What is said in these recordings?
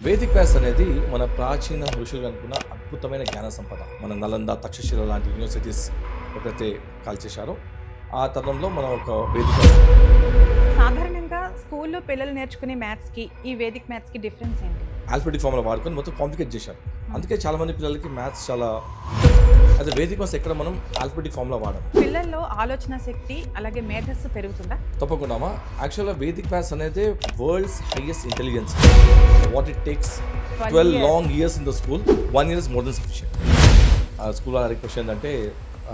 Vedic maths అనేది మన ప్రాచీన ఋషులు అనుకున్న అద్భుతమైన జ్ఞాన సంపద. మన నలంద, తక్షశిల లాంటి యూనివర్సిటీస్ ఎప్పుడైతే కాల్చేశారో ఆ తరుణంలో మనం ఒక వేదిక. సాధారణంగా స్కూల్లో పిల్లలు నేర్చుకునే మ్యాథ్స్కి ఈ వేదిక్ మ్యాథ్స్కి డిఫరెన్స్ ఏంటి? ఆల్ఫబెటిక్ ఫార్ములా వాడుకొని మొత్తం కాంప్లికేట్ చేశారు. అందుకే చాలా మంది పిల్లలకి మ్యాథ్స్ చాలా అదే వేదిక్ మ్యాథ్స్ ఎక్కడ మనం ఆల్ఫబెటిక్ ఫార్ములా వాడడం. పిల్లల్లో ఆలోచన శక్తి అలాగే మేధస్సు పెరుగుతుందా? తప్పకుండా యాక్చువల్గా వేదిక్ మ్యాథ్స్ అనేది world's highest intelligence. What it takes 12 long years in the school, 1 year is more than sufficient. ఆ స్కూల్లో రిక్వెస్ట్ ఏంటంటే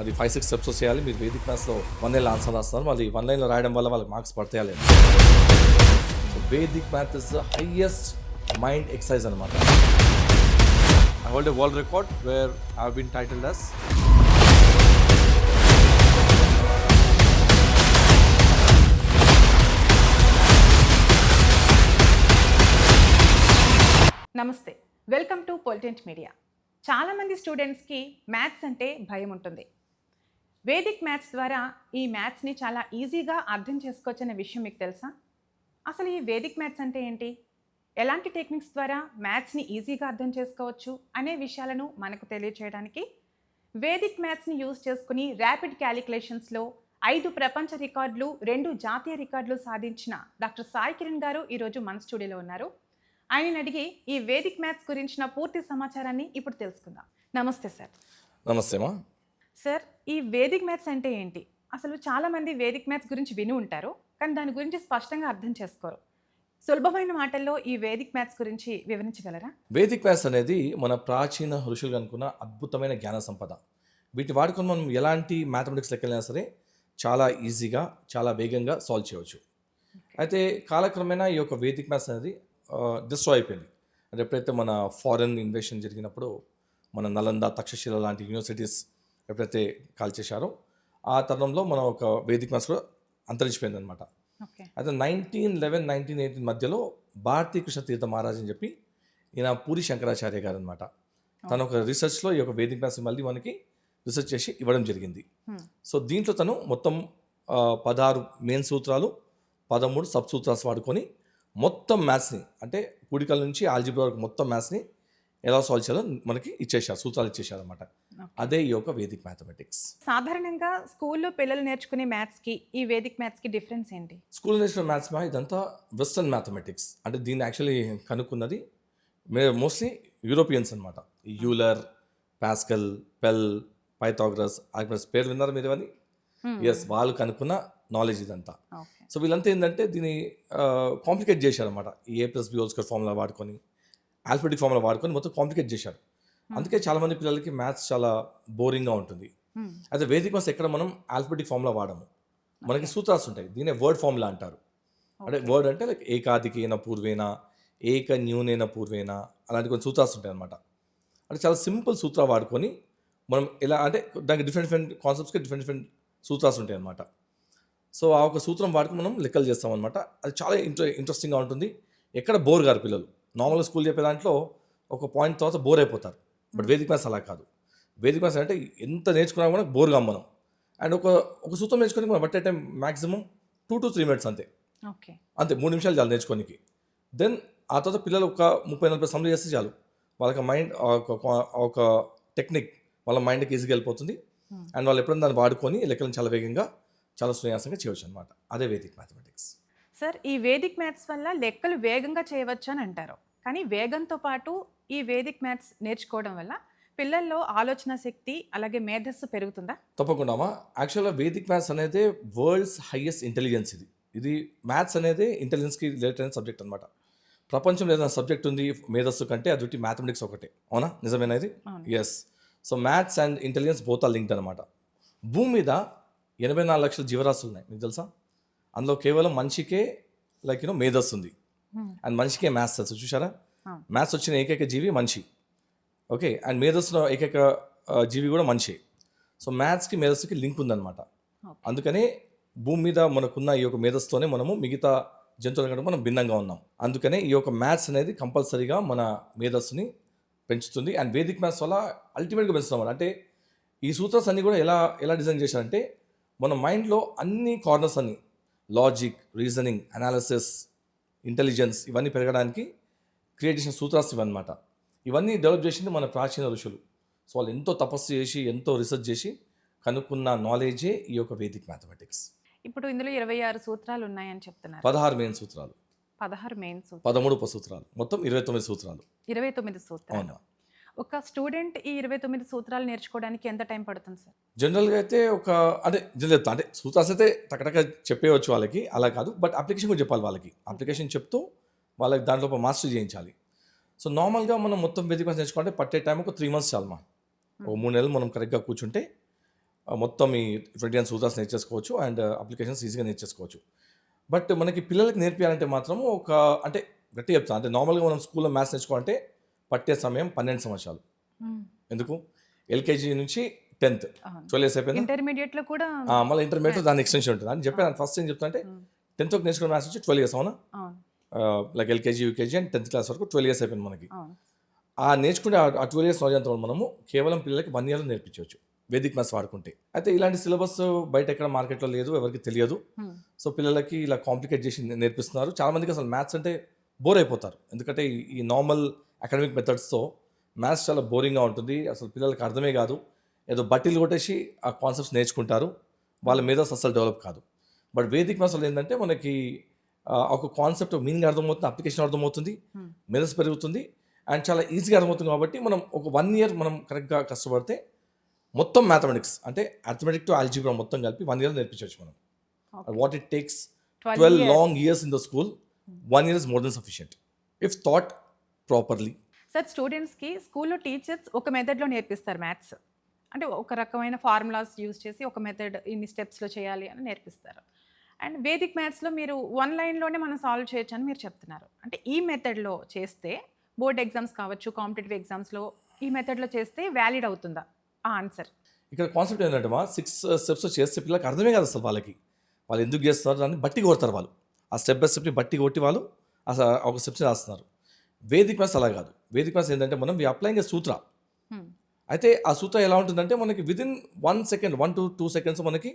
అది 5-6 స్టెప్స్ చేయాలి. మీరు వేదిక్ మ్యాథ్స్లో 1 line ఆన్సర్ రాస్తున్నారు, మళ్ళీ 1 line రాయడం వల్ల వాళ్ళకి మార్క్స్ పడతాయా లేదు. Vedic math is the highest mind exercise అనమాట. I hold a world record where I have been titled as నమస్తే, వెల్కమ్ టు పొలిటెంట్ మీడియా. చాలామంది స్టూడెంట్స్కి మ్యాథ్స్ అంటే భయం ఉంటుంది. వేదిక్ మ్యాథ్స్ ద్వారా ఈ మ్యాథ్స్ని చాలా ఈజీగా అర్థం చేసుకోవచ్చనే విషయం మీకు తెలుసా? అసలు ఈ వేదిక్ మ్యాథ్స్ అంటే ఏంటి, ఎలాంటి టెక్నిక్స్ ద్వారా మ్యాథ్స్ని ఈజీగా అర్థం చేసుకోవచ్చు అనే విషయాలను మనకు తెలియచేయడానికి వేదిక్ మ్యాథ్స్ని యూజ్ చేసుకుని ర్యాపిడ్ క్యాలిక్యులేషన్స్లో 5 ప్రపంచ రికార్డులు, 2 జాతీయ రికార్డులు సాధించిన డాక్టర్ సాయి కిరణ్ గారు ఈరోజు మన స్టూడియోలో ఉన్నారు. ఆయనని అడిగి ఈ వేదిక్ మ్యాథ్స్ గురించిన పూర్తి సమాచారాన్ని ఇప్పుడు తెలుసుకుందాం. నమస్తే సార్. నమస్తేమా. సార్, ఈ వేదిక్ మ్యాథ్స్ అంటే ఏంటి? అసలు చాలామంది వేదిక్ మ్యాథ్స్ గురించి విని ఉంటారు, కానీ దాని గురించి స్పష్టంగా అర్థం చేసుకోరు. సులభమైన మాటల్లో ఈ వేదిక్ మ్యాథ్స్ గురించి వివరించగలరా? వేదిక్ మ్యాథ్స్ అనేది మన ప్రాచీన ఋషులు అనుకున్న అద్భుతమైన జ్ఞాన సంపద. వీటిని వాడుకొని మనం ఎలాంటి మ్యాథమెటిక్స్ లెక్కలైనా సరే చాలా ఈజీగా, చాలా వేగంగా సాల్వ్ చేయవచ్చు. అయితే కాలక్రమేణా ఈ యొక్క వేదిక్ మ్యాథ్స్ అనేది డిస్ట్రాయ్ అయిపోయింది. అంటే ఎప్పుడైతే మన ఫారెన్ ఇన్వేషన్ జరిగినప్పుడు మన నలంద, తక్షశిల లాంటి యూనివర్సిటీస్ ఎప్పుడైతే కాల్చేశారో ఆ తరుణంలో మనం ఒక వేదిక్ మ్యాథ్స్ కూడా అంతరించిపోయింది అనమాట. అయితే 1911, 1918 మధ్యలో భారతీ కృష్ణ తీర్థ మహారాజ్ అని చెప్పి ఈయన పూరి శంకరాచార్య గారు అనమాట. తను ఒక రీసెర్చ్లో ఈ యొక్క వేదిక్ మ్యాథ్స్ మళ్ళీ మనకి రీసెర్చ్ చేసి ఇవ్వడం జరిగింది. సో దీంట్లో తను మొత్తం 16 మెయిన్ సూత్రాలు, 13 సబ్ సూత్రాలు వాడుకొని మొత్తం మ్యాథ్స్ని, అంటే కూడికల నుంచి ఆల్జీబ్రా వరకు మొత్తం మ్యాథ్స్ని ఎలా సాల్వ్ చేయాలో మనకి ఇచ్చేసారు, సూత్రాలు ఇచ్చేసారు అనమాట. అదే ఈ యొక్క వేదిక్ మ్యాథమెటిక్స్. సాధారణంగా స్కూల్లో పిల్లలు నేర్చుకునే మ్యాథ్స్కి ఈ వేదిక్ మ్యాథ్స్కి డిఫరెన్స్ ఏంటి? స్కూల్ నేర్చుకునే మ్యాథ్స్ ఇదంతా వెస్టర్న్ మ్యాథమెటిక్స్. అంటే దీన్ని యాక్చువల్లీ కనుక్కున్నది మోస్ట్లీ యూరోపియన్స్ అనమాట. యూలర్, పాస్కల్, పెల్, పైథాగరస్, ఆర్కిమిడిస్ పేరు విన్నారు మీరు ఇవన్నీ? ఎస్, వాళ్ళు కనుక్కున్న నాలెడ్జ్ ఇదంతా. సో వీళ్ళంతా ఏంటంటే దీన్ని కాంప్లికేట్ చేశారనమాట. ఈ A+B² ఫార్ములా వాడుకొని, ఆల్ఫబెటిక్ ఫార్ములా వాడుకొని మొత్తం కాంప్లికేట్ చేశారు. అందుకే చాలా మంది పిల్లలకి మ్యాథ్స్ చాలా బోరింగ్గా ఉంటుంది. అయితే వేదిక్ మ్యాథ్స్ ఎక్కడ మనం ఆల్ఫబెటిక్ ఫార్ములా వాడము, మనకి సూత్రాలు ఉంటాయి. దీనే వర్డ్ ఫార్ములా అంటారు. అంటే వర్డ్ అంటే లైక్ ఏకాధికేన పూర్వేన, ఏక న్యూనేన పూర్వేన, అలాంటి కొన్ని సూత్రాలు ఉంటాయి అనమాట. అంటే చాలా సింపుల్ సూత్రాలు వాడుకొని మనం ఎలా అంటే దానికి డిఫరెంట్ కాన్సెప్ట్స్కి డిఫరెంట్ సూత్రాలు ఉంటాయి అనమాట. సో ఆ ఒక సూత్రం వాడుకొని మనం లెక్కలు చేస్తాం అనమాట. అది చాలా ఇంట్రెస్టింగ్గా ఉంటుంది. ఎక్కడ బోర్ గారు పిల్లలు నార్మల్గా స్కూల్ చెప్పే దాంట్లో ఒక పాయింట్ తర్వాత బోర్ అయిపోతారు. బట్ వేదిక్ మ్యాథ్స్ అలా కాదు. వేదిక్ మ్యాథ్స్ అంటే ఎంత నేర్చుకున్నా కూడా బోర్గా మనం. అండ్ ఒక సూత్రం నేర్చుకొని మనం బట్టే టైం మ్యాక్సిమం 2 to 3 minutes అంతే. అంతే, 3 నిమిషాలు చాలు నేర్చుకోనికి. దెన్ ఆ తర్వాత పిల్లలు ఒక 30-40 సమ్లు చేస్తే చాలు, వాళ్ళకి మైండ్ ఒక టెక్నిక్ వాళ్ళ మైండ్కి ఈజీగా వెళ్ళిపోతుంది. అండ్ వాళ్ళు ఎప్పుడైనా దాన్ని వాడుకొని లెక్కలను చాలా వేగంగా, చాలా సున్యాసంగా చేయవచ్చు అనమాట. అదే వేదిక్ మ్యాథమెటిక్స్. సార్, ఈ వేదిక్ మ్యాథ్స్ వల్ల లెక్కలు వేగంగా చేయవచ్చు అని అంటారు, కానీ వేగంతో పాటు ఈ వేదిక్ మ్యాథ్స్ నేర్చుకోవడం వల్ల పిల్లల్లో ఆలోచన శక్తి అలాగే మేధస్సు పెరుగుతుందా? తప్పకుండా. యాక్చువల్గా వేదిక్ మ్యాథ్స్ అనేది వరల్డ్స్ హైయెస్ట్ ఇంటెలిజెన్స్. ఇది మ్యాథ్స్ అనేది ఇంటెలిజెన్స్కి రిలేటెడ్ అయిన సబ్జెక్ట్ అనమాట. ప్రపంచంలో ఏదైనా సబ్జెక్ట్ ఉంది మేధస్సు కంటే అది మ్యాథమెటిక్స్ ఒకటే. అవునా, నిజమేనా ఇది? Yes. So maths and intelligence both are linked అనమాట. భూమి మీద 84 లక్షల జీవరాశులు ఉన్నాయి, మీకు తెలుసా? అందులో కేవలం మనిషికే మేధస్సు ఉంది, అండ్ మనిషికే మ్యాథ్స్ తెలుసు. చూసారా, మ్యాథ్స్ వచ్చిన ఏకైక జీవి మనిషి. ఓకే, అండ్ మేధస్సులో ఏకైక జీవి కూడా మనిషి. సో మ్యాథ్స్కి మేధస్సుకి లింక్ ఉందన్నమాట. అందుకనే భూమి మీద మనకున్న ఈ యొక్క మేధస్సుతోనే మనము మిగతా జంతువుల కంటే మనం భిన్నంగా ఉన్నాం. అందుకనే ఈ యొక్క మ్యాథ్స్ అనేది కంపల్సరీగా మన మేధస్సుని పెంచుతుంది. అండ్ వేదిక్ మ్యాథ్స్ వల్ల అల్టిమేట్గా పెంచుతాం. అంటే ఈ సూత్రాస్ అన్నీ కూడా ఎలా డిజైన్ చేశారంటే మన మైండ్లో అన్ని కార్నర్స్ అన్ని లాజిక్, రీజనింగ్, అనాలిసిస్, ఇంటెలిజెన్స్ ఇవన్నీ పెరగడానికి క్రియేట్ చేసిన సూత్రాస్ ఇవన్నమాట. ఇవన్నీ డెవలప్ చేసింది మన ప్రాచీన ఋషులు. సో వాళ్ళు ఎంతో తపస్సు చేసి ఎంతో రీసెర్చ్ చేసి కనుక్కున్న నాలెడ్జే ఈ యొక్క వేదిక్ మ్యాథమెటిక్స్. ఇప్పుడు ఇందులో 26 సూత్రాలు ఉన్నాయని చెప్తున్నారు. 16 మెయిన్ సూత్రాలు, 16 మెయిన్ సూత్రాలు, 13 ఉపసూత్రాలు, మొత్తం 29 సూత్రాలు. 29 సూత్రాలు. అవునా? ఒక స్టూడెంట్ ఈ 29 సూత్రాలు నేర్చుకోవడానికి ఎంత టైం పడుతుంది సార్? జనరల్గా అయితే జనరల్ చెప్తా అంటే సూత్రాస్ అయితే టకటక చెప్పేయచ్చు వాళ్ళకి, అలా కాదు. బట్ అప్లికేషన్ కూడా చెప్పాలి వాళ్ళకి. అప్లికేషన్ చెప్తూ వాళ్ళకి దాంట్లో ఒక మాస్టర్ చేయించాలి. సో నార్మల్గా మనం మొత్తం వేదిక మ్యాథ్స్ నేర్చుకుంటే పట్టే టైం ఒక 3 months చాలు. ఒక 3 నెలలు మనం కరెక్ట్గా కూర్చుంటే మొత్తం ఈ 21 సూత్రాస్ నేర్చేసుకోవచ్చు అండ్ అప్లికేషన్స్ ఈజీగా నేర్చేసుకోవచ్చు. బట్ మనకి పిల్లలకి నేర్పించాలంటే మాత్రం అంటే గట్టిగా చెప్తాను, అంటే నార్మల్గా మనం స్కూల్లో మ్యాథ్స్ నేర్చుకోవాలంటే పట్టే సమయం 12 సంవత్సరాలు. ఎందుకు? ఎల్కేజీ నుంచి 10th 12 years అయిపోయింది. ఇంటర్మీడియట్ లో కూడా మళ్ళీ ఇంటర్మీడియట్ దాని ఎక్స్టెన్షన్ ఉంటుంది అని చెప్పి ఫస్ట్ ఏం చెప్తా అంటే 10th వరకు నేర్చుకున్న మ్యాథ్స్ వచ్చి 12 years. అవునా? Like LKG UKG and 10th class వరకు 12 years అయిపోయింది మనకి. ఆ నేర్చుకుంటే ఆ 12 years చదివేంత మనము కేవలం పిల్లలకి 1 year నేర్పించవచ్చు వేదిక్ మ్యాథ్స్ వాడుకుంటే. అయితే ఇలాంటి సిలబస్ బయట ఎక్కడ మార్కెట్లో లేదు, ఎవరికి తెలియదు. సో పిల్లలకి ఇలా కాంప్లికేట్ చేసి నేర్పిస్తున్నారు. చాలా మందికి అసలు మ్యాథ్స్ అంటే బోర్ అయిపోతారు. ఎందుకంటే ఈ నార్మల్ అకాడమిక్ మెథడ్స్తో మ్యాథ్స్ చాలా బోరింగ్గా ఉంటుంది. అసలు పిల్లలకి అర్థమే కాదు. ఏదో బట్టీలు కొట్టేసి ఆ కాన్సెప్ట్స్ నేర్చుకుంటారు, వాళ్ళ మీద అసలు డెవలప్ కాదు. బట్ వేదిక్ మ్యాథ్స్ ఏంటంటే మనకి ఒక కాన్సెప్ట్ మీనింగ్ అర్థమవుతుంది, అప్లికేషన్ అర్థమవుతుంది, మెథడ్స్ పెరుగుతుంది అండ్ చాలా ఈజీగా అర్థమవుతుంది. కాబట్టి మనం ఒక 1 year మనం కరెక్ట్గా కష్టపడితే మొత్తం మ్యాథమెటిక్స్ అంటే అర్థమెటిక్ టు ఆల్జీబ్రా మొత్తం కలిపి 1 year నేర్పించవచ్చు మనం. What it takes 12 long years in the school, 1 year is more than sufficient if taught properly. Sir స్టూడెంట్స్కి స్కూల్లో టీచర్స్ ఒక మెథడ్లో నేర్పిస్తారు మ్యాథ్స్, అంటే ఒక రకమైన ఫార్ములాస్ యూజ్ చేసి ఒక మెథడ్ ఇన్ని స్టెప్స్లో చేయాలి అని నేర్పిస్తారు. అండ్ వేదిక్ మ్యాథ్స్లో మీరు 1 lineలోనే మనం సాల్వ్ చేయొచ్చు అని మీరు చెప్తున్నారు. అంటే ఈ మెథడ్లో చేస్తే బోర్డ్ ఎగ్జామ్స్ కావచ్చు, కాంపిటేటివ్ ఎగ్జామ్స్లో ఈ మెథడ్లో చేస్తే వ్యాలిడ్ అవుతుందా ఆ ఆన్సర్? ఇక్కడ కాన్సెప్ట్ ఏంటంటే 6 steps చేస్తే పిల్లలకి అర్థమే కాదు అసలు. వాళ్ళు ఎందుకు చేస్తున్నారు దాన్ని బట్టి కొడతారు. వాళ్ళు ఆ స్టెప్ బై స్టెప్ని బట్టి కొట్టి వాళ్ళు అసలు ఒక స్టెప్స్ రాస్తున్నారు. వేదిక్ మ్యాథ్స్ అలా కాదు. వేదిక్ మ్యాథ్స్ ఏంటంటే మనం అప్లైయింగ్ సూత్ర. అయితే ఆ సూత్ర ఎలా ఉంటుందంటే మనకి విదిన్ 1 second 1 to 2 seconds మనకి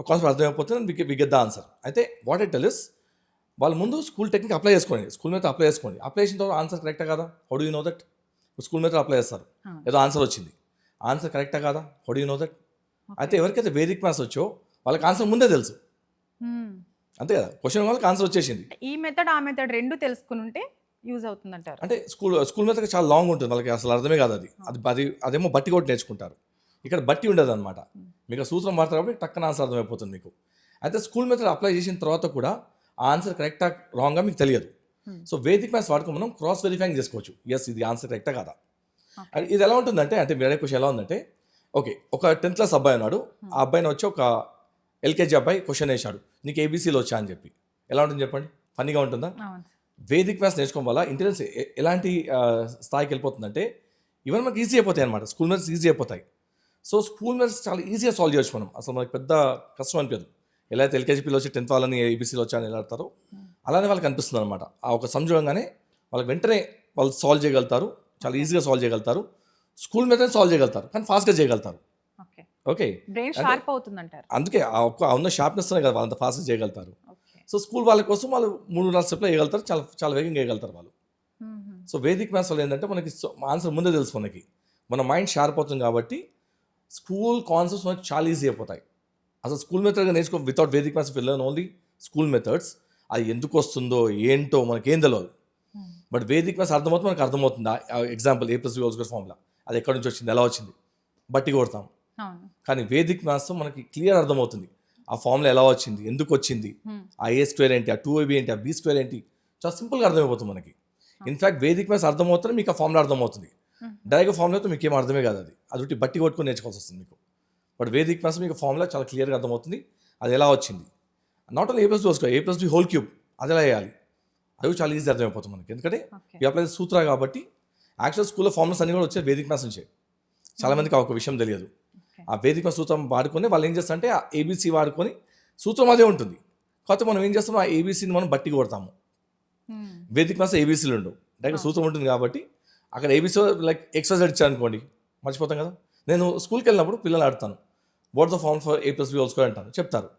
కాన్సెప్ట్ అర్థమైపోతుంది. We get the answer. అయితే వాట్ ఇట్ టెల్ ఇస్, వాళ్ళు ముందు స్కూల్ టెక్నిక్ అప్లై చేసుకోండి, స్కూల్ మెథడ్ అప్లై చేసుకోండి. అప్లై చేసిన తర్వాత ఆన్సర్ కరెక్టా కాదా, how do you know that? School method apply చేస్తారు, ఏదో ఆన్సర్ వచ్చింది, ఆన్సర్ కరెక్టా కాదా, how do you know that? అయితే ఎవరికైతే వేదిక్ మ్యాథ్స్ వచ్చో వాళ్ళకి ఆన్సర్ ముందే తెలుసు, అంతే కదా. క్వశ్చన్ వాళ్ళకి ఆన్సర్ వచ్చేసింది. ఈ మెథడ్ ఆ మెథడ్ రెండు తెలుసుకుని ఉంటే యూజ్ అవుతుంది అంటారు. అంటే స్కూల్ మెథడ్ చాలా లాంగ్ ఉంటుంది, వాళ్ళకి అసలు అర్థమే కాదు. అదేమో బట్టి కొట్టి నేర్చుకుంటారు. ఇక్కడ బట్టి ఉండదు అనమాట. మీకు సూత్రం మారుతారు కాబట్టి టక్కన ఆన్సర్ అర్థమైపోతుంది మీకు. అయితే స్కూల్ మెథడ్ అప్లై చేసిన తర్వాత కూడా ఆ ఆన్సర్ కరెక్టా రాంగ్గా మీకు తెలియదు. సో వేదిక్ మ్యాథ్స్ వాడుకుని మనం క్రాస్ వెరిఫైయింగ్ చేసుకోవచ్చు, ఎస్ ఇది ఆన్సర్ కరెక్టా కదా. అండ్ ఇది ఎలా ఉంటుందంటే, అంటే వేరే క్వశ్చన్ ఎలా ఉందంటే, ఓకే ఒక 10th class అబ్బాయి ఉన్నాడు, ఆ అబ్బాయిని వచ్చి ఒక ఎల్కేజీ అబ్బాయి క్వశ్చన్ వేశాడు, నీకు ఏబీసీలో వచ్చా అని చెప్పి. ఎలా ఉంటుంది చెప్పండి, ఫన్నీగా ఉంటుందా? వేదిక్ మ్యాథ్స్ నేర్చుకోవడం వల్ల ఇంటెలిజెన్స్ ఎలాంటి స్థాయికి వెళ్ళిపోతుందంటే ఈవెన్ మనకి ఈజీ అయిపోతాయి అనమాట. స్కూల్ మ్యాథ్స్ ఈజీ అయిపోతాయి. సో స్కూల్ మ్యాథ్స్ చాలా ఈజీగా సాల్వ్ చేయొచ్చు మనం. అసలు మనకి పెద్ద కష్టం అనిపించదు. ఎలా అయితే ఎల్కేజీ పిల్లలు వచ్చి 10th వాళ్ళని ఏబీసీలో వచ్చా అని ఎలా ఆడతారో అలానే వాళ్ళకి అనిపిస్తుంది అనమాట. ఆ ఒక సంజోగంగానే వాళ్ళకి వెంటనే వాళ్ళు సాల్వ్ చేయగలుగుతారు, చాలా ఈజీగా సాల్వ్ చేయగలుగుతారు. స్కూల్ మెథడ్ సాల్వ్ చేయగలుగుతారు కానీ ఫాస్ట్గా చేయగలుగుతారు. ఓకే, బ్రెయిన్ షార్ప్ అవుతుంది అంటారు. అందుకే ఆ ఉన్న షార్ప్నెస్ కదా వాళ్ళంత ఫాస్ట్గా చేయగలుగుతారు. సో స్కూల్ వాళ్ళ కోసం వాళ్ళు 3-4 స్టెప్లో వేయగలుగుతారు, చాలా చాలా వేగంగా వేయగలుగుతారు వాళ్ళు. సో వేదిక్ మ్యాథ్స్ వల్ల ఏంటంటే మనకి ఆన్సర్ ముందే తెలుసు, మన మైండ్ షార్ప్ అవుతుంది కాబట్టి స్కూల్ కాన్సెప్ట్స్ మనకి చాలా ఈజీ అయిపోతాయి. అసలు స్కూల్ మెథడ్గా నేర్చుకో వితౌట్ వేదిక్ మ్యాథ్స్ వెళ్ళను ఓన్లీ స్కూల్ మెథడ్స్, అది ఎందుకు వస్తుందో ఏంటో మనకేం తెలియదు. బట్ వేదిక్ మ్యాథ్స్ అర్థమవుతుంది, మనకు అర్థమవుతుంది. ఎగ్జాంపుల్ A+B² ఫార్ములా అది ఎక్కడి నుంచి వచ్చింది, ఎలా వచ్చింది, బట్టి కొడతాం. కానీ వేదిక్ మ్యాథ్స్ మనకి క్లియర్ అర్థమవుతుంది, ఆ ఫార్ములా ఎలా వచ్చింది, ఎందుకు వచ్చింది, ఆ A² ఏంటి, ఆ 2AB ఏంటి, ఆ B² ఏంటి, చాలా సింపుల్గా అర్థమైపోతుంది మనకి. ఇన్ఫ్యాక్ట్ వేదిక్ మ్యాథ్స్ అర్థమవుతుంది, మీకు ఆ ఫార్ములా అర్థమవుతుంది. డైరెక్ట్గా ఫార్ములాతో మీకు ఏం అర్థమే కాదు, అది బట్టి కొట్టుకొని నేర్చుకోవాల్సి వస్తుంది మీకు. బట్ వేదిక్ మ్యాథ్స్ మీకు ఫార్ములా చాలా క్లియర్గా అర్థమవుతుంది, అది ఎలా వచ్చింది. నాట్ ఓన్లీ A+B² అది ఎలా వేయాలి, అది చాలా ఈజీ అర్థమైపోతుంది మనకి. ఎందుకంటే ఈ అప్లై సూత్ర కాబట్టి. యాక్చువల్ స్కూల్లో ఫార్ములాస్ అన్ని కూడా వచ్చే వేదిక్ మ్యాథ్స్ నుంచే. చాలామందికి ఆ ఒక విషయం తెలియదు. ఆ వేదిక్ మ్యాథ్స్ సూత్రం వాడుకొని వాళ్ళు ఏం చేస్తారంటే ఆ ఏబీసీ వాడుకొని సూత్రం అదే ఉంటుంది, కాకపోతే మనం ఏం చేస్తాం, ఆ ఏబీసీని మనం బట్టి కొడతాము. వేదిక్ మ్యాథ్స్ ఏబీసీలు ఉండవు, డైరెక్ట్ సూత్రం ఉంటుంది కాబట్టి. అక్కడ ఏబీసీ లైక్ XYZ ఇచ్చారు అనుకోండి, మర్చిపోతాం కదా. నేను స్కూల్కి వెళ్ళినప్పుడు పిల్లలు ఆడతాను, what the formula for A+B² అంటాను, చెప్తారు.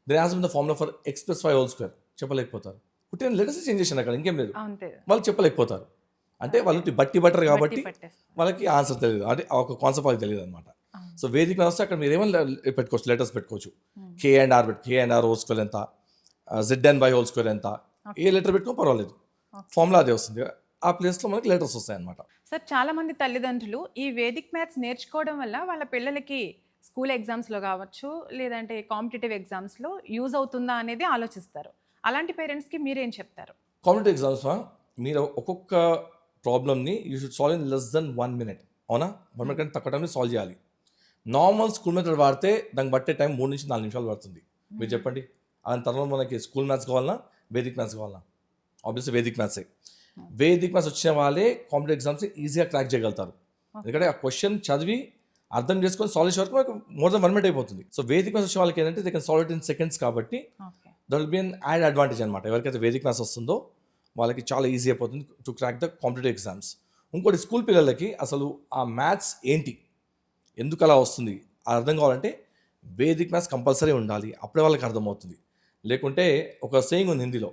Then as the formula for X+Y² చెప్పలేకపోతారు. పుట్టిన లెటర్స్ చేంజ్ చేశాను అక్కడ, ఇంకేం లేదు, వాళ్ళు చెప్పలేకపోతారు. అంటే వాళ్ళు బట్టి బట్టరు కాబట్టి పట్టేస్తారు. వాళ్ళకి ఆన్సర్ తెలియదు, అంటే ఒక కాన్సెప్ట్ వాళ్ళకి తెలియదు అనమాట. అవును. సో వేదిక వస్తే అక్కడ మీరు ఏమైనా పెట్టుకోవచ్చు, లెటర్స్ పెట్టుకోవచ్చు. K&R పెట్టి K&R హోల్ స్క్వేర్ ఎంత, ZN/, హోల్ స్క్వేర్ ఎంత, ఏ లెటర్ పెట్టుకో పర్వాలేదు, ఫార్ములా అదే వస్తుంది. ఆ ప్లేస్లో మనకి లెటర్స్ వస్తాయి అనమాట. సార్ చాలా మంది తల్లిదండ్రులు ఈ వేదిక్ మ్యాథ్స్ నేర్చుకోవడం వల్ల వాళ్ళ పిల్లలకి స్కూల్ ఎగ్జామ్స్లో కావచ్చు, లేదంటే కాంపిటేటివ్ ఎగ్జామ్స్లో యూజ్ అవుతుందా అనేది ఆలోచిస్తారు. అలాంటి పేరెంట్స్కి మీరేం చెప్తారు? కాంపిటేటివ్ ఎగ్జామ్స్ మీరు ఒక్కొక్క ప్రాబ్లమ్ని you should solve in less than 1 minute. అవునా? 1 minute కంటే తక్కువ టైంలో సాల్వ్ చేయాలి. నార్మల్ స్కూల్ మెథడ్ వాడితే దానికి బట్టే టైం 3 నుంచి 4 నిమిషాలు పడుతుంది. మీరు చెప్పండి, దాని తర్వాత మనకి స్కూల్ మ్యాథ్స్ కావాలన్నా వేదిక్ మ్యాథ్స్ కావాలన్నా? ఆబ్వియస్లీ వేదిక్ మ్యాథ్సే. వేదిక్ మ్యాథ్స్ వచ్చిన వాళ్ళే కాంపిటేటివ్ ఎగ్జామ్స్ ఈజీగా క్రాక్ చేయగలుగుతారు. ఎందుకంటే ఆ క్వశ్చన్ చదివి అర్థం చేసుకొని సాల్వ్ చేసే వరకు మనకు మోర్ దెన్ 1 minute అయిపోతుంది. సో వేదిక్ మ్యాథ్స్ వచ్చిన వాళ్ళకి ఏంటంటే they can solve it in seconds కాబట్టి that will be an add advantage అనమాట. ఎవరికైతే వేదిక్ మ్యాథ్స్ వస్తుందో వాళ్ళకి చాలా ఈజీ అయిపోతుంది to crack the competitive exams. ఇంకోటి స్కూల్ పిల్లలకి అసలు ఆ మ్యాథ్స్ ఏంటి, ఎందుకు అలా వస్తుంది అర్థం కావాలంటే వేదిక్ మ్యాథ్స్ కంపల్సరీ ఉండాలి. అప్పుడే వాళ్ళకి అర్థమవుతుంది. లేకుంటే ఒక సేయింగ్ ఉంది హిందీలో,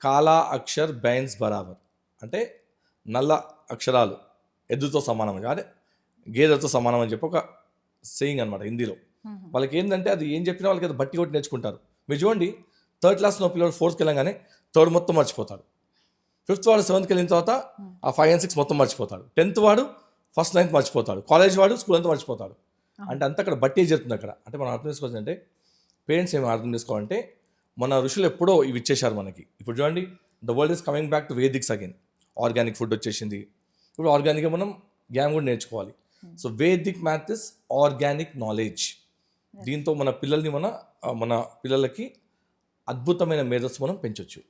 కాలా అక్షర్ బైన్స్ బరాబర్, అంటే నల్ల అక్షరాలు ఎద్దుతో సమానం, అంటే గేదెతో సమానం అని చెప్పి ఒక సేయింగ్ అనమాట హిందీలో. వాళ్ళకి ఏంటంటే అది ఏం చెప్పినా వాళ్ళకి అది బట్టి కొట్టి నేర్చుకుంటారు. మీరు చూడండి, 3rd క్లాస్లో పిల్లలు 4th వెళ్ళగానే 3rd మొత్తం మర్చిపోతాడు. 5th వాడు 7th వెళ్ళిన తర్వాత ఆ 5 and 6 మొత్తం మర్చిపోతాడు. 10th వాడు 1st 9th మర్చిపోతాడు. కాలేజ్ వాడు స్కూల్ అంతా మర్చిపోతాడు. అంటే అంతా అక్కడ బట్టి జరుగుతుంది అక్కడ. అంటే మనం అర్థం చేసుకోవాలంటే పేరెంట్స్ ఏమి అర్థం చేసుకోవాలంటే మన ఋషులు ఎప్పుడో ఇవి ఇచ్చేశారు మనకి. ఇప్పుడు చూడండి, the world is coming back to Vedix again. Organic food వచ్చేసింది. ఇప్పుడు ఆర్గానిక్గా మనం జ్ఞానం కూడా నేర్చుకోవాలి. So Vedic math is organic knowledge. దీంతో మన పిల్లల్ని మన పిల్లలకి అద్భుతమైన మేధస్సు మనం పెంచవచ్చు.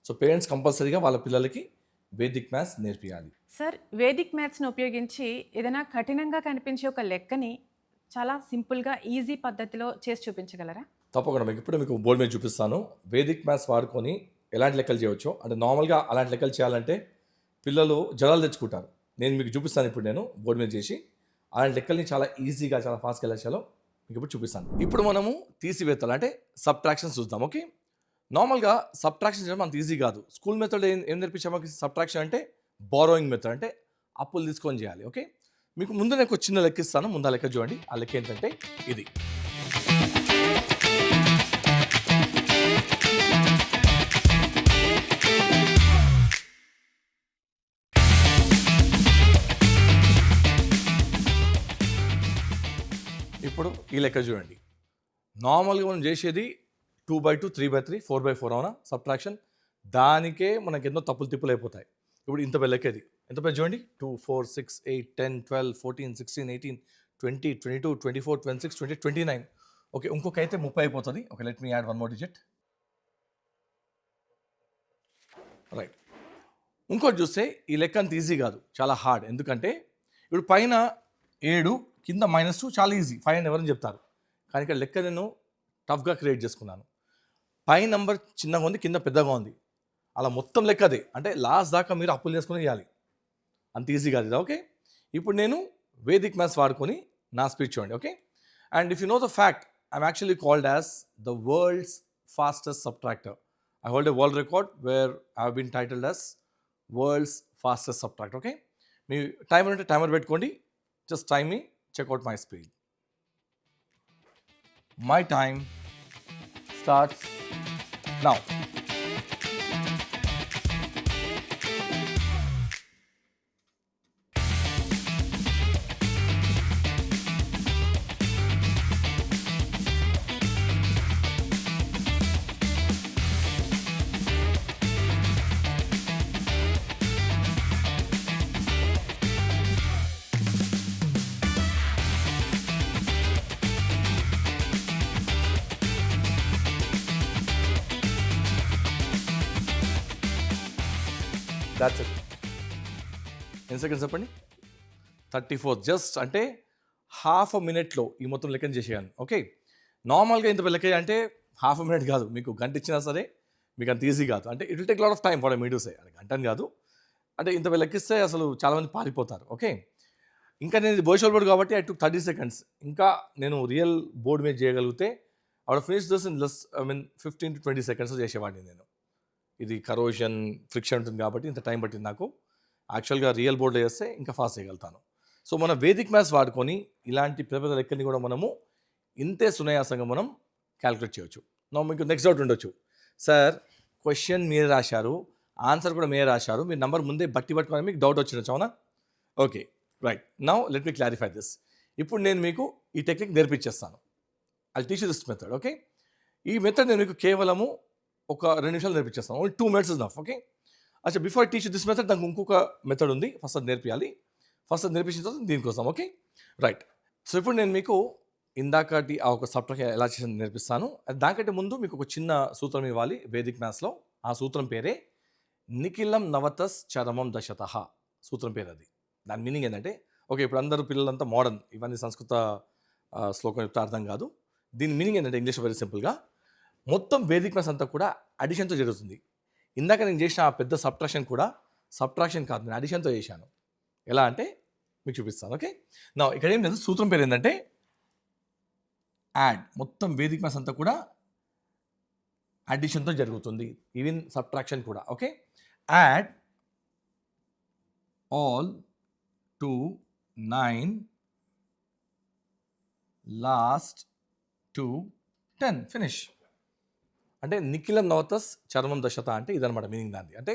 సో పేరెంట్స్ కంపల్సరీగా వాళ్ళ పిల్లలకి వేదిక్ మ్యాథ్స్ నేర్పియాలి. సార్ వేదిక్ మ్యాథ్స్ని ఉపయోగించి ఏదైనా కఠినంగా కనిపించే ఒక లెక్కని చాలా సింపుల్గా ఈజీ పద్ధతిలో చేసి చూపించగలరా? తప్పకుండా మీకు బోర్డు మీద చూపిస్తాను. వేదిక్ మ్యాథ్స్ వాడుకొని ఎలాంటి లెక్కలు చేయవచ్చో. అంటే నార్మల్గా అలాంటి లెక్కలు చేయాలంటే పిల్లలు జలాలు తెచ్చుకుంటారు. నేను మీకు చూపిస్తాను ఇప్పుడు, నేను బోర్డు మీద చేసి అలాంటి లెక్కల్ని చాలా ఈజీగా చాలా ఫాస్ట్గా ఎలా చేయాలో మీకు ఇప్పుడు చూపిస్తాను. ఇప్పుడు మనము తీసివేతలు అంటే సబ్ట్రాక్షన్స్ చూద్దాం. ఓకే, నార్మల్గా సబ్ట్రాక్షన్ చేయడం అంత ఈజీ కాదు. స్కూల్ మెథడ్ ఏం నేర్పించాము మనకి? సబ్ట్రాక్షన్ అంటే బారోయింగ్ మెథడ్, అంటే అప్పులు తీసుకొని చేయాలి. ఓకే, మీకు ముందు నేను ఒక చిన్న లెక్క ఇస్తాను. ముందు ఆ లెక్క చూడండి. ఆ లెక్క ఏంటంటే ఇది. ఇప్పుడు ఈ లెక్క చూడండి. నార్మల్గా మనం చేసేది 2/2, 3/3, 4/4 అవునా సబ్ట్రాక్షన్. దానికే మనకి ఎన్నో తప్పులు తిప్పులు అయిపోతాయి. ఇప్పుడు ఇంత పెద్ద లెక్క ఇది. ఎంత పెద్ద చూడండి, 2, 4, 6, 8, 10, 12, 14, 16, 18, 20, 22, 24, 26, 20, 29. ఓకే, ఇంకొక అయితే 30 అయిపోతుంది. Okay, let me add 1 more digit. Right. ఇంకోటి చూస్తే ఈ లెక్క అంత ఈజీ కాదు, చాలా హార్డ్. ఎందుకంటే ఇప్పుడు పైన 7 కింద -2 చాలా ఈజీ, 5 అని ఎవరైనా చెప్తారు. కానీ ఇక్కడ లెక్క నేను టఫ్గా క్రియేట్ చేసుకున్నాను. పై నెంబర్ చిన్నగా ఉంది, కింద పెద్దగా ఉంది, అలా మొత్తం లెక్క అదే. అంటే లాస్ట్ దాకా మీరు అప్పులు చేసుకుని చేయాలి, అంత ఈజీ కాదు ఇది. ఓకే, ఇప్పుడు నేను వేదిక్ మ్యాథ్స్ వాడుకొని నా స్పీచ్ చూడండి. Okay, and if you know the fact, I'm actually called as the world's fastest subtractor. I hold a world record where I have been titled as world's fastest subtractor. Okay, మీ timer అంటే timer పెట్టుకోండి. Just time me, check out my speed. My time starts now. That's it. ఎన్ని seconds చెప్పండి? 34. Just అంటే half అ మినిట్లో ఈ మొత్తం లెక్కన చేసేయాలి. ఓకే, నార్మల్గా ఇంత లెక్క అంటే హాఫ్ అ మినిట్ కాదు, మీకు గంట ఇచ్చినా సరే మీకు అంత ఈజీ కాదు. అంటే it will take lot of time for me to say. గంట అని కాదు, అంటే ఇంత లెక్కిస్తే అసలు చాలామంది పారిపోతారు. ఓకే, ఇంకా నేను ఇది వర్చువల్ బోర్డ్ కాబట్టి I took 30 seconds. ఇంకా నేను రియల్ బోర్డ్ మీద చేయగలిగితే ఆవిడ finish this in less 15 to 20 seconds చేసేవాడిని నేను. ఇది కరోజన్ ఫ్రిక్షన్ ఉంటుంది కాబట్టి ఇంత టైం పట్టింది నాకు. యాక్చువల్గా రియల్ బోర్డులో చేస్తే ఇంకా ఫాస్ట్ చేయగలుగుతాను. సో మన వేదిక్ మ్యాథ్స్ వాడుకొని ఇలాంటి పెద్ద పెద్ద లెక్కని కూడా మనము ఇంతే సునాయాసంగా మనం క్యాలిక్యులేట్ చేయొచ్చు. నా మీకు నెక్స్ట్ డౌట్ ఉండొచ్చు, సార్ క్వశ్చన్ మీరే రాశారు, ఆన్సర్ కూడా మీరే రాశారు, మీరు నెంబర్ ముందే బట్టి పట్టుకొని మీకు డౌట్ వచ్చిండొచ్చు, అవునా? Okay, right. Now let me clarify this. ఇప్పుడు నేను మీకు ఈ టెక్నిక్ నేర్పించేస్తాను. I teach this method. Okay, ఈ మెథడ్ నేను మీకు కేవలము ఒక 2 నిమిషాలు నేర్పించేస్తాను. Only 2 minutes is enough. Okay, అచ్చా బిఫోర్ టీచ్ దిస్ మెథడ్ నాకు ఇంకొక మెథడ్ ఉంది. ఫస్ట్ అది నేర్పించాలి. ఫస్ట్ అది నేర్పించిన తర్వాత దీనికోసం. Okay, right. సో ఇప్పుడు నేను మీకు ఇందాకటి ఆ ఒక సబ్ట్రాక్షన్ ఎలా చేసింది నేర్పిస్తాను. దానికంటే ముందు మీకు ఒక చిన్న సూత్రం ఇవ్వాలి వేదిక్ మ్యాథ్స్లో. ఆ సూత్రం పేరే నిఖిలం నవతస్ చరమం దశతః. సూత్రం పేరు అది. దాని మీనింగ్ ఏంటంటే, ఓకే ఇప్పుడు అందరూ పిల్లలంతా మోడర్న్, ఇవన్నీ సంస్కృత శ్లోకం చెప్తే అర్థం కాదు. దీని మీనింగ్ ఏంటంటే ఇంగ్లీష్ వెరీ సింపుల్గా, మొత్తం వేదిక్ మ్యాథ్స్ అంతా కూడా అడిషన్తో జరుగుతుంది. ఇందాక నేను చేసిన ఆ పెద్ద సబ్ట్రాక్షన్ కూడా సబ్ట్రాక్షన్ కాదు, నేను అడిషన్తో చేశాను. ఎలా అంటే మీకు చూపిస్తాను. ఓకే, నా ఇక్కడ ఏం లేదు, సూత్రం పేరు ఏంటంటే యాడ్. మొత్తం వేదిక్ మ్యాథ్స్ అంతా కూడా అడిషన్తో జరుగుతుంది, ఈవెన్ సబ్ట్రాక్షన్ కూడా. Okay, add all to 9 last to 10 finish. అంటే నిఖిలం నవతస్ చర్మం దశత అంటే ఇదనమాట మీనింగ్ దాన్ని. అంటే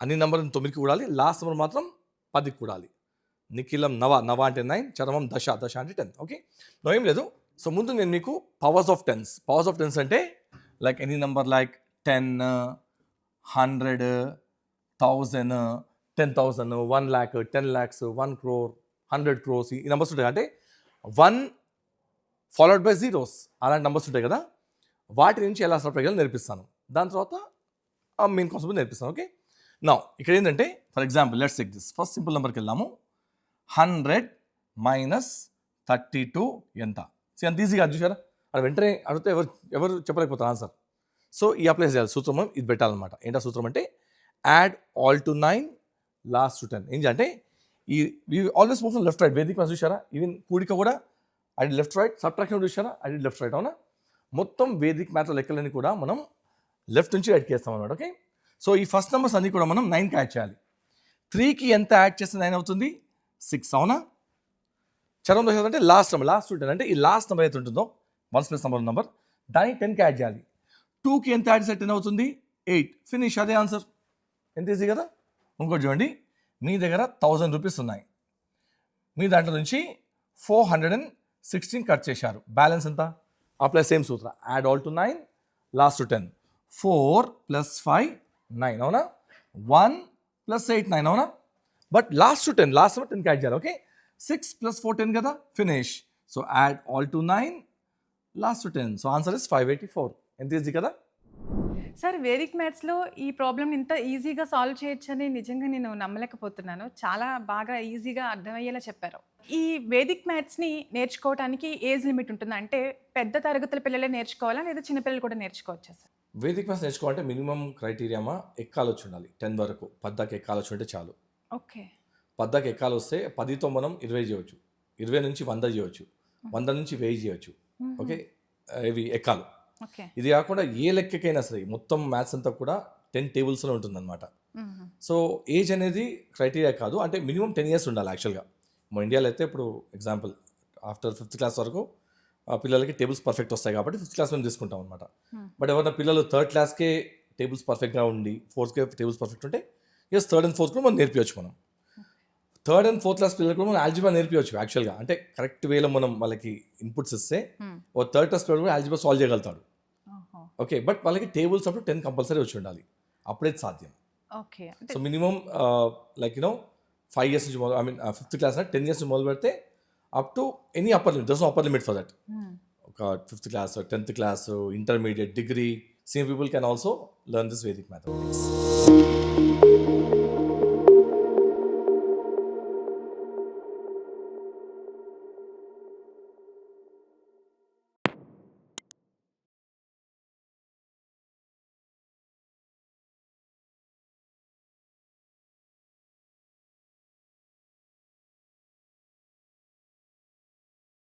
అన్ని నెంబర్ 9కి కూడాలి, లాస్ట్ నెంబర్ మాత్రం 10కి కూడాలి. నిఖిలం నవ అంటే 9, చర్మం దశ అంటే 10. ఓకే, నో ఏం లేదు. సో ముందు నేను మీకు పవర్స్ ఆఫ్ టెన్స్ అంటే like any number like 10, 100, 1000, 10,000, 1 lakh, 10 lakhs, 1 crore, 100 crores, ఈ నెంబర్స్ ఉంటాయి. అంటే 1 ఫాలోడ్ బై జీరోస్, అలాంటి నెంబర్స్ ఉంటాయి కదా, వాటి నుంచి ఎలా సబ్ట్రాక్ట్ చేయాలో నేర్పిస్తాను. దాని తర్వాత మెయిన్ కాన్సెప్ట్ నేర్పిస్తాను. ఓకే, నా ఇక్కడ ఏంటంటే for example let's take this. First simple నెంబర్కి వెళ్దాము. 100 మైనస్ 32 ఎంత? అంత ఈజీగా చూసారా? అది వెంటనే అడిగితే ఎవరు చెప్పలేకపోతారు ఆన్సర్. సో ఈ అప్లై చేయాలి సూత్రం, ఇది పెట్టాలన్నమాట. ఏంటా సూత్రం అంటే add all to 9 last to 10. ఏంటంటే ఈ always move from left right. వేదిక మ్యాథ్స్ చూసారా? ఈవెన్ కూడిక కూడా అది లెఫ్ట్ రైట్, సబ్ట్రాక్షన్ చూసారా? అది లెఫ్ట్ రైట్, అవునా? మొత్తం వేదిక్ మ్యాథ్స్ లెక్కలన్నీ కూడా మనం లెఫ్ట్ నుంచి రైట్కి వేస్తాం అన్నమాట. ఓకే, సో ఈ ఫస్ట్ నెంబర్స్ అన్నీ కూడా మనం 9కి యాడ్ చేయాలి. 3కి ఎంత యాడ్ చేస్తే 9 అవుతుంది? 6, అవునా? చరం దశ అంటే లాస్ట్ నెంబర్, లాస్ట్ టు 10 అంటే ఈ లాస్ట్ నెంబర్ అయితే ఉంటుందో 1 ప్లస్ నెంబర్ దాన్ని 10కి యాడ్ చేయాలి. 2కి ఎంత యాడ్ చేస్తే 10 అవుతుంది? 8. ఫినిష్, అదే ఆన్సర్. ఎంత ఈజీ కదా? ఇంకోటి చూడండి, మీ దగ్గర 1000 రూపీస్ ఉన్నాయి, మీ దాంట్లో నుంచి 416 కట్ చేశారు, బ్యాలెన్స్ ఎంత? Apply same Sutra, add all to 9 last to 10. 4 + 5 9, అవునా? 1 + 8 9, అవునా? But last to 10, last number 10కి యాడ్ చేయాలి. ఓకే, 6 + 4 10 కదా, finish. So add all to 9 last to 10. So answer is 584. ఎంత ఈజీ కదా? సార్ వేదిక్ మ్యాథ్స్లో ఈ ప్రాబ్లమ్ ఇంత ఈజీగా సాల్వ్ చేయొచ్చని నిజంగా నేను నమ్మలేకపోతున్నాను. చాలా బాగా ఈజీగా అర్థమయ్యేలా చెప్పారు. ఈ వేదిక్ మ్యాథ్స్ని నేర్చుకోవడానికి ఏజ్ లిమిట్ ఉంటుందా? అంటే పెద్ద తరగతుల పిల్లలే నేర్చుకోవాలా లేదా చిన్నపిల్లలు కూడా నేర్చుకోవచ్చా సార్? వేదిక్ మ్యాథ్స్ నేర్చుకోవాలంటే మినిమం క్రైటీరియామా ఎక్కాలొచ్చి ఉండాలి. 10 వరకు 10 ఎక్కాలొచ్చి ఉంటే చాలు. ఓకే, 10 ఎక్కాలు వస్తే 10తో మనం 20 చేయవచ్చు, 20 నుంచి 100 చేయవచ్చు, 100 నుంచి 1000 చేయవచ్చు. ఓకే, ఇవి ఎక్కాలు. ఓకే, ఇది కాకుండా ఏ లెక్కకైనా సరే మొత్తం మ్యాథ్స్ అంతా కూడా 10 టేబుల్స్లో ఉంటుందన్నమాట. సో ఏజ్ అనేది క్రైటీరియా కాదు, అంటే మినిమం 10 years ఉండాలి. యాక్చువల్గా మా ఇండియాలో అయితే ఇప్పుడు ఎగ్జాంపుల్ ఆఫ్టర్ 5th క్లాస్ వరకు పిల్లలకి టేబుల్స్ పర్ఫెక్ట్ వస్తాయి కాబట్టి 5th క్లాస్ మేము తీసుకుంటాం అనమాట. బట్ ఎవరైనా పిల్లలు 3rd క్లాస్కే టేబుల్స్ పర్ఫెక్ట్గా ఉండి 4th టేబుల్స్ పర్ఫెక్ట్ ఉంటే ఎస్ 3rd and 4th కూడా మనం నేర్పించవచ్చు. మనం 3rd and 4th క్లాస్ పిల్లలకు కూడా మనం ఆల్జిబ్రా నేర్పించవచ్చు. యాక్చువల్గా అంటే కరెక్ట్ వేలో మనం వాళ్ళకి ఇన్పుట్స్ ఇస్తే ఓ 3rd క్లాస్ పిల్లలు కూడా ఆల్జిబ్రా సాల్వ్ చేయగలుగుతాడు. ఓకే, బట్ వాళ్ళకి టేబుల్స్ అప్పుడు 10 కంపల్సరీ వచ్చి ఉండాలి, అప్పుడే సాధ్యం. Okay, so minimum like 5 years నుంచి 5th క్లాస్ 10 years నుంచి మొదలు పెడితే up to any upper limit, there's no upper limit for that. ఒక 5th class, 10th class, intermediate, degree, same people can also learn this Vedic mathematics.